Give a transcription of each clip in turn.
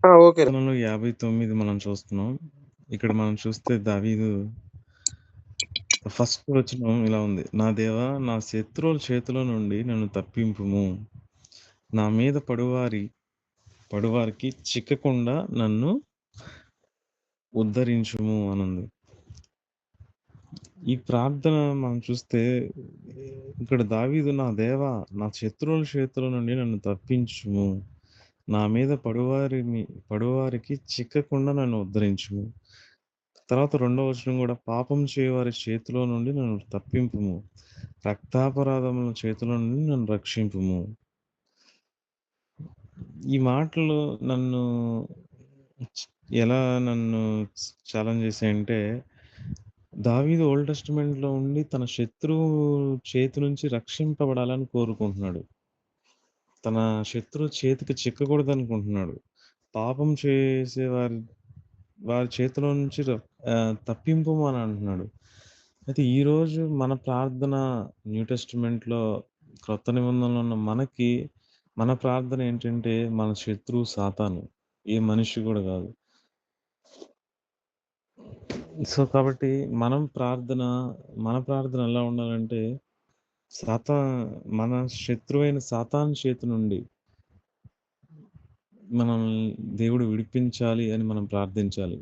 Okay. కీర్తనలు 59 మనం చూస్తున్నాం. ఇక్కడ మనం చూస్తే దావీదు ఫస్ట్ వచనం ఇలా ఉంది. నా దేవా, నా శత్రువుల చేతిలో నుండి నన్ను తప్పింపుము. నా మీద పడువారికి చిక్కకుండా నన్ను ఉద్ధరించుము అనుంది. ఈ ప్రార్థన మనం చూస్తే ఇక్కడ దావీదు, నా దేవా, నా శత్రువుల చేతిలో నుండి నన్ను తప్పించుము. నా మీద పడువారికి చిక్కకుండా నన్ను ఉద్ధరించుము. తర్వాత రెండో వచనం కూడా, పాపం చేయవారి చేతిలో నుండి నన్ను తప్పింపుము. రక్తాపరాధముల చేతిలో నుండి నన్ను రక్షింపుము. ఈ మాటలు నన్ను చ్ ఎలా నన్ను ఛాలెంజ్ చేశాయంటే, దావీదు ఓల్డ్ టెస్టమెంట్‌లో ఉండి తన శత్రువు చేతి నుంచి రక్షింపబడాలని కోరుకుంటున్నాడు. తన శత్రువు చేతికి చిక్కకూడదనుకుంటున్నాడు. పాపం చేసే వారి చేతిలో నుంచి తప్పింపుమని అంటున్నాడు. అయితే ఈరోజు మన ప్రార్థన న్యూ టెస్టమెంట్‌లో, క్రొత్త నిబంధనలో ఉన్న మనకి, మన ప్రార్థన ఏంటంటే, మన శత్రువు సాతాను. ఏ మనిషి గూడా గాదు. సో, కాబట్టి మన ప్రార్థన ఎలా ఉండాలంటే, సాతా మన శత్రువైన సాతాను చేతి నుండి మనల్ని దేవుడు విడిపించాలి అని మనం ప్రార్థించాలి.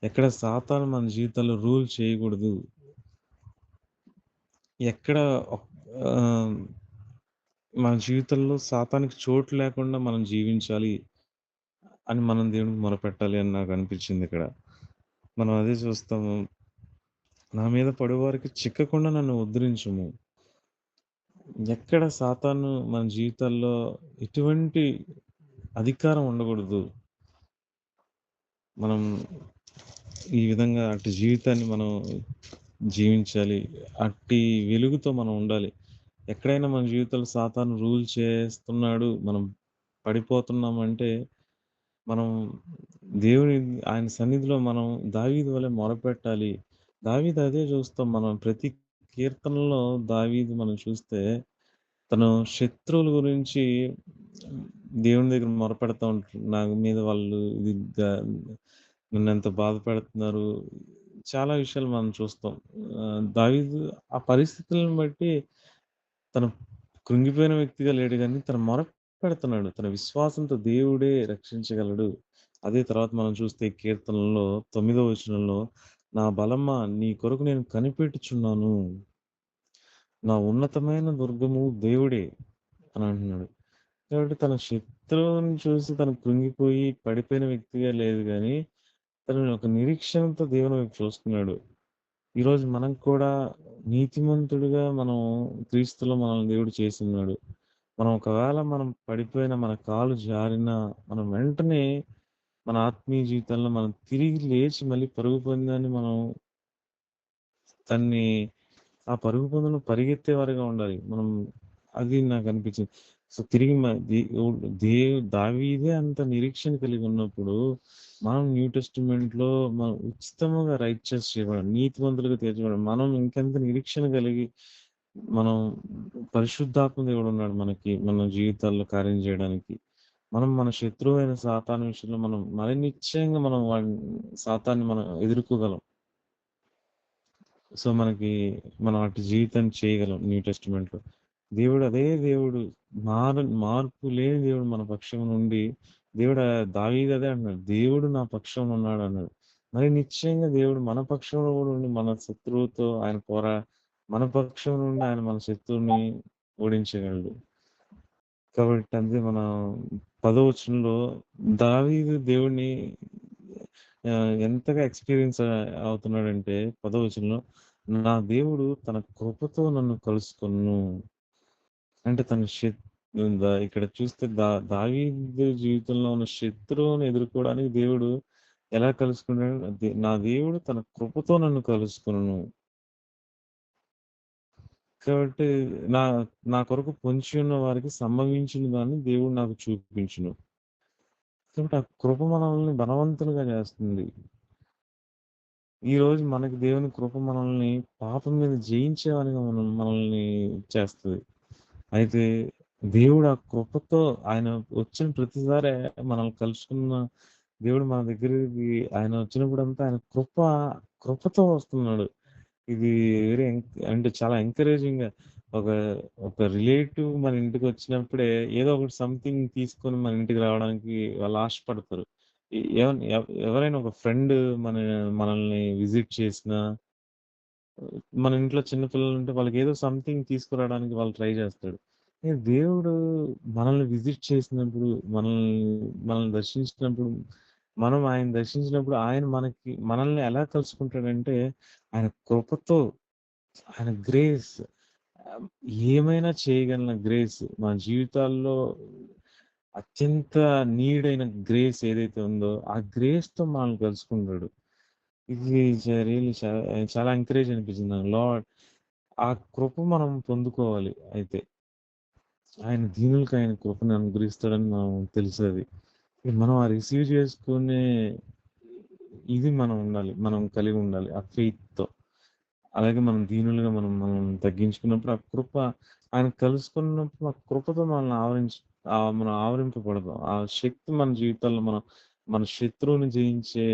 ఎక్కడ సాతాను మన జీవితాల్లో రూల్ చేయకూడదు. ఎక్కడ ఆహ్, మన జీవితంలో సాతానుకి చోటు లేకుండా మనం జీవించాలి అని మనం దేవునికి మొరపెట్టాలి అని నాకనిపించిందిక్కడ. మనం అదే చూస్తాము. నా మీద పడువారికి చిక్కకుండా నన్ను ఉద్ధరించుము. ఎక్కడ సాతాను మన జీవితాల్లో ఎటువంటి అధికారం ఉండకూడదు. మనం ఈ విధంగా అటు జీవితాన్ని మనం జీవించాలి. అట్టి వెలుగుతో మనం ఉండాలి. ఎక్కడైనా మన జీవితంలో సాతాను రూల్ చేస్తున్నాడు, మనం పడిపోతున్నామంటే, మనం దేవుని ఆయన సన్నిధిలో మనం దావీదు వలె మొరపెట్టాలి. దావీదు అదే చూస్తాం మనం ప్రతి కీర్తనలో. దావీదు మనం చూస్తే తను శత్రువుల గురించి దేవుని దగ్గర మొరపెడతా ఉంటాడు. నా మీద వాళ్ళు ఇది గా నన్నెంత బాధపెడుతున్నారు. చాలా విషయాలు మనం చూస్తాం. దావీదు ఆ పరిస్థితులను బట్టి తను కృంగిపోయిన వ్యక్తిగా లేడు గానీ, తను మొరపెడుతున్నాడు. తన విశ్వాసంతో దేవుడే రక్షించగలడు. అదే తర్వాత మనం చూస్తే కీర్తనల్లో 9వ వచనంలో, నా బలమా నీ కొరకు నేను కనిపెట్టుచున్నాను. నా ఉన్నతమైన దుర్గము దేవుడే అని అంటున్నాడు. కాబట్టి తన శత్రువుని చూసి తను కృంగిపోయి పడిపోయిన వ్యక్తిగా లేదు గానీ, తను ఒక నిరీక్షణతో దేవుని వైపు చూస్తున్నాడు. ఈరోజు మనం కూడా నీతిమంతుడిగా మనం క్రీస్తులో మనల్ని దేవుడు చేసున్నాడు. మనం ఒకవేళ మనం పడిపోయిన, మన కాలు జారినా, మనం వెంటనే మన ఆత్మీయ జీవితంలో మనం తిరిగి లేచి మళ్ళీ పరుగు పందాన్ని మనం దాన్ని ఆ పరుగు పందెంలో పరిగెత్తేవారుగా ఉండాలి. అది నాకనిపించింది. సో, తిరిగి మ దే దే దావీదే అంత నిరీక్షణ కలిగి ఉన్నప్పుడు, మనం న్యూ టెస్టిమెంట్‌లో మనం ఉచితముగా రైట్‌చస్ చేయబడం, నీతిమంతులుగా తీర్చబడం, మనం ఇంకెంత నిరీక్షణ కలిగి, మనం పరిశుద్ధాత్మ దేవుడున్నాడు మనకి, మన జీవితాల్లో కార్యం చేయడానికి. మనం మన శత్రువైన సాతాను విషయంలో మనం మరి నిశ్చయంగా మనం సాతాన్ని మనం ఎదుర్కోగలం. సో, మనం అటు జీవితాన్ని చేయగలం న్యూ టెస్టిమెంట్‌లో. దేవుడు అదే దేవుడు. మార్పు లేని దేవుడు మన పక్షం నుండి, దేవుడు దావీదు అదే అంటున్నాడు. దేవుడు నా పక్షంలో ఉన్నాడన్నాడు. మరి నిశ్చయంగా దేవుడు మన పక్షంలో కూడా ఉండి, మన శత్రువుతో ఆయన మన పక్షం నుండి ఆయన మన శత్రువుని ఓడించగలడు. కాబట్టి అంతే మన 10వ వచనంలో దావీదు దేవుడిని ఎంతగా ఎక్స్‌పీరియన్స్ అవుతున్నాడంటే, 10వ వచనంలో, నా దేవుడు తన కృపతో నన్ను కలుసుకొనును. అంటే తన శత్ ఇక్కడ చూస్తే దావీదు జీవితంలో ఉన్న శత్రువుని ఎదుర్కోవడానికి దేవుడు ఎలా కలుసుకున్నాడు? నా దేవుడు తన కృపతో నన్ను కలుసుకొనును. కాబట్టి నా నా కొరకు పొంచి ఉన్న వారికి సంభవించిన దాన్ని దేవుడు నాకు చూపించును. కాబట్టి ఆ కృప మనల్ని బలవంతులుగా చేస్తుంది. ఈరోజు మనకి దేవుని కృప మనల్ని పాపం మీద జయించేవారిగా మనల్ని చేస్తది. అయితే దేవుడు ఆ కృపతో ఆయన వచ్చిన ప్రతిసారి మనల్ని కలుసుకున్న దేవుడు మన దగ్గరికి ఆయన వచ్చినప్పుడంతా ఆయన కృపతో వస్తున్నాడు. ఇది వెరీ అంటే చాలా ఎంకరేజింగ్‌గా ఒక ఒక రిలేటివ్ మన ఇంటికొచ్చినప్పుడే ఏదో ఒకటి సంథింగ్ తీసుకొని మన ఇంటికి రావడానికి వాళ్ళు ఆశపడతారు. ఎవరైనా ఒక ఫ్రెండ్ మన మనల్ని విజిట్ చేసినా, మన ఇంట్లో చిన్న పిల్లలుంటే వాళ్ళకేదో సంథింగ్ తీసుకురావడానికి వాళ్ళు ట్రై చేస్తాడు. దేవుడు మనల్ని విజిట్ చేసినప్పుడు, మనల్ని దర్శించినప్పుడు, మనం ఆయన దర్శించినప్పుడు ఆయన మనల్ని ఎలా కలుసుకుంటాడంటే, ఆయన కృపతో, ఆయన గ్రేస్ ఆహ్, ఏమైనా చేయగలిగిన గ్రేస్ మన జీవితాల్లో అత్యంత నీడైన గ్రేస్ ఏదైతే ఉందో, ఆ గ్రేస్‌తో మనల్ని కలుసుకుంటాడు. ఇది రియల్లీ చాలా ఎంకరేజ్ అనిపించింది నాకు. ఆ కృప మనం పొందుకోవాలి అయితే. ఆయన దీనులకి ఆయన కృపను అనుగ్రహిస్తాడని మనం తెలుసది. మనం ఆ రిసీవ్ చేసుకునే ఇది మనం ఉండాలి. మనం కలిగి ఉండాలి. ఆ ఫెయిత్‌తో. అలాగే మనం దీనులుగా మనం తగ్గించుకున్నప్పుడు ఆ కృప ఆయన కలుసుకున్నప్పుడు ఆ కృపతో మనల్ని మనం ఆవరింపబడతాం. ఆ శక్తి మన జీవితాల్లో మన శత్రువుని జయించే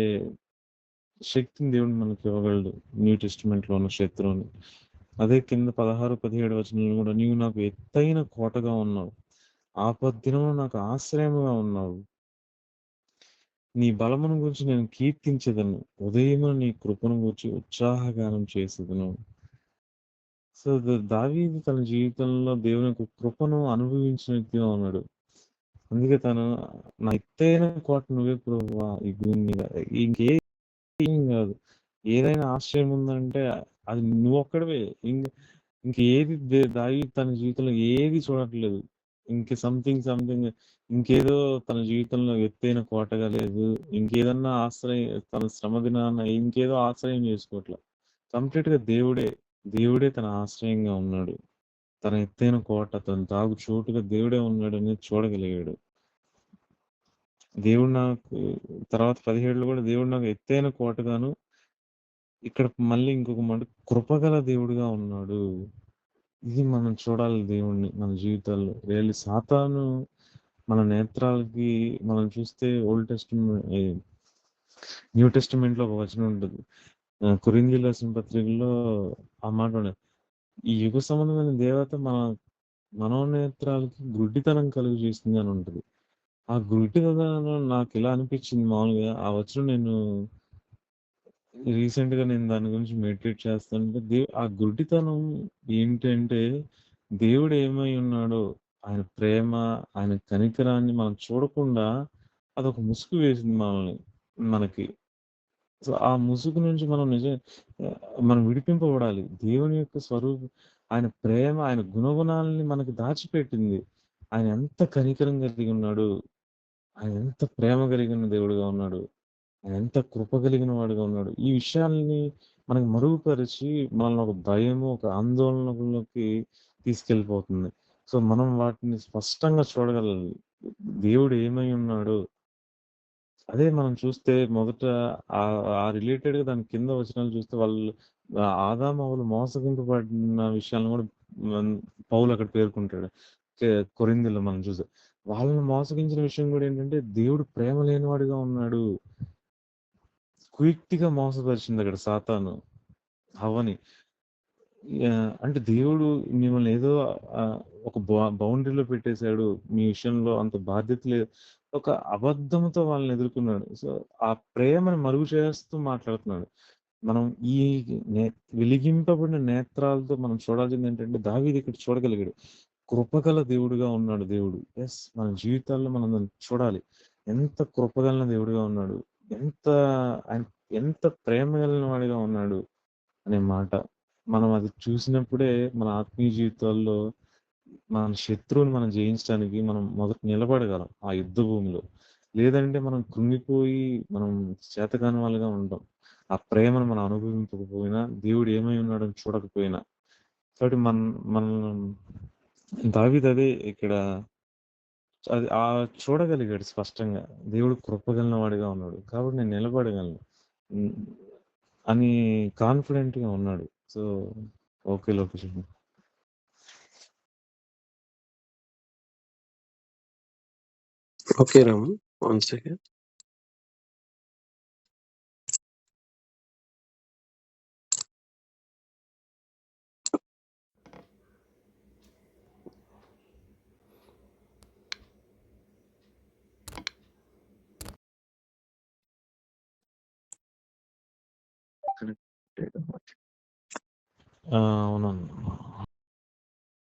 శక్తిని దేవుడు మనకివ్వగలడు. న్యూ టెస్టిమెంట్‌లో ఉన్న శత్రువుని. అదే కింద 16, 17 వచనాల్లో గూడా నీవు నాకు ఎత్తైన కోటగా ఉన్నావు. ఆపద్దినమున నాకు ఆశ్రయముగా ఉన్నావు. నీ బలమును గూర్చి నేను కీర్తించెదను. ఉదయమున నీ కృపను గూర్చి ఉత్సాహగానం చేసెదను. సో, దావీదు తన జీవితంలో దేవుని యొక్క కృపను అనుభవించిన వ్యక్తిగా ఉన్నాడు. అందుకే తను నా ఎత్తైన కోట నువ్వే ప్రభువా ఈ భూమి మీద. ఇంకేం గాదు. ఏదైనా ఆశ్రయం ఉందంటే అది నువ్వొక్కడివే. ఇంకేది దావీదు తన జీవితంలో ఏది చూడట్లేదు. సంథింగ్ ఇంకేదో తన జీవితంలో ఎత్తైన కోటగా లేదు. ఇంకేదన్నా తన శ్రమ దినాన ఇంకేదో ఆశ్రయం చేసుకోవట్ల. కంప్లీట్‌గా దేవుడే తన ఆశ్రయంగా ఉన్నాడు. తన ఎత్తైన కోట, తన తాగు చోటుగా దేవుడే ఉన్నాడనేది చూడగలిగాడు. దేవుడు నాకు తర్వాత 17లో గూడా దేవుడు నాకు ఎత్తైన కోటగాను, ఇక్కడ మళ్ళీ ఇంకొక మాట కృపగల దేవుడుగా ఉన్నాడు. ఇది మనం చూడాలి దేవుడిని మన జీవితాల్లో. సాతాను మన నేత్రాలకి మనం చూస్తే న్యూ టెస్టిమెంట్‌లో ఒక వచనం ఉంటది. కొరింథీయులకు రాసిన పత్రికలో ఆ మాట ఉన్నది. ఈ యుగ సంబంధమైన దేవత మనోనేత్రాలకి గుడ్డితనం కలుగజేసింది అని ఉంటది. ఆ గుడ్డితనం నాకెలా అనిపించింది మామూలుగా ఆ వచనం నేను దాని గురించి మెడిటేట్ చేస్తుంటే ఆ గుడ్డితనం ఏంటంటే దేవుడు ఏమై ఉన్నాడో ఆయన ప్రేమ, ఆయన కనికరాన్ని మనం చూడకుండా అదొక ముసుగు వేసింది మనకి. సో, ఆ ముసుగు నుంచి మనం విడిపింపబడాలి. దేవుని యొక్క ఆయన ప్రేమ, ఆయన గుణగుణాలని మనకు దాచిపెట్టింది. ఆయన ఎంత కనికరం కలిగి ఉన్నాడు. ఆయన ఎంత ప్రేమ కలిగిన దేవుడుగా ఉన్నాడు. ఆయన ఎంత కృప కలిగిన వాడుగా ఉన్నాడు. ఈ విషయాల్ని మనకు మరుగుపరిచి మనల్ని ఒక భయము, ఒక ఆందోళనలోకి తీసుకెళ్ళిపోతుంది. సో, మనం వాటిని స్పష్టంగా చూడగలాలి. దేవుడు ఏమై ఉన్నాడో అదే మనం చూస్తే మొదట రిలేటెడ్‌గా దాని కింద వచనాలు చూస్తే వాళ్ళు ఆదామవ్వలు మోసగింపబడిన విషయాలను గూడా హ్మ్, పౌలు అక్కడ పేర్కొంటాడు. కె కొరింథీలో మనం చూస్తే. వాళ్ళని మోసగించిన విషయం గూడా ఏంటంటే, దేవుడు ప్రేమ లేనివాడుగా ఉన్నాడు. క్విక్‌గా మోసపరిచిందక్కడ సాతాను హవ్వని. అంటే దేవుడు మిమ్మల్ని ఏదో ఒక బౌండరీలో పెట్టేసాడు. మీ విషయంలో అంత బాధ్యత లేదు. ఒక అబద్ధంతో వాళ్ళని ఎదుర్కొన్నాడు. సో, ఆ ప్రేమను మరుగు చేస్తూ మాట్లాడుతున్నాడు. మనం ఈ నే వెలిగింపబడిన నేత్రాలతో మనం చూడాల్సిందేంటంటే దావీదు ఇక్కడ చూడగలిగాడు. కృపగల దేవుడుగా ఉన్నాడు దేవుడు. మన జీవితాల్లో మనం దాన్ని చూడాలి. ఎంత కృపగల దేవుడుగా ఉన్నాడు. ఎంత ఆయన ఎంత ప్రేమ కలిగిన వాడిగా ఉన్నాడు అనే మాట. మనం అది చూసినప్పుడే మన ఆత్మీయ జీవితాల్లో మన శత్రువుని మనం జయించడానికి మనం మొదట నిలబడగలం ఆ యుద్ధ భూమిలో. లేదంటే మనం కృంగిపోయి మనం చేతకాని వాళ్ళుగా ఉంటాం. ఆ ప్రేమను మనం అనుభవించకపోయినా, దేవుడు ఏమై ఉన్నాడని చూడకపోయినా. కాబట్టి మనం దావీదు అదే ఇక్కడ చూడగలిగాడు స్పష్టంగా. దేవుడు కృపగలిగిన వాడిగా ఉన్నాడు. కాబట్టి నేను నిలబడగలను. హ్మ్. అని కాన్ఫిడెంట్‌గా ఉన్నాడు. So, okay Lokesh. Okay Ramu. One second. అవునండి.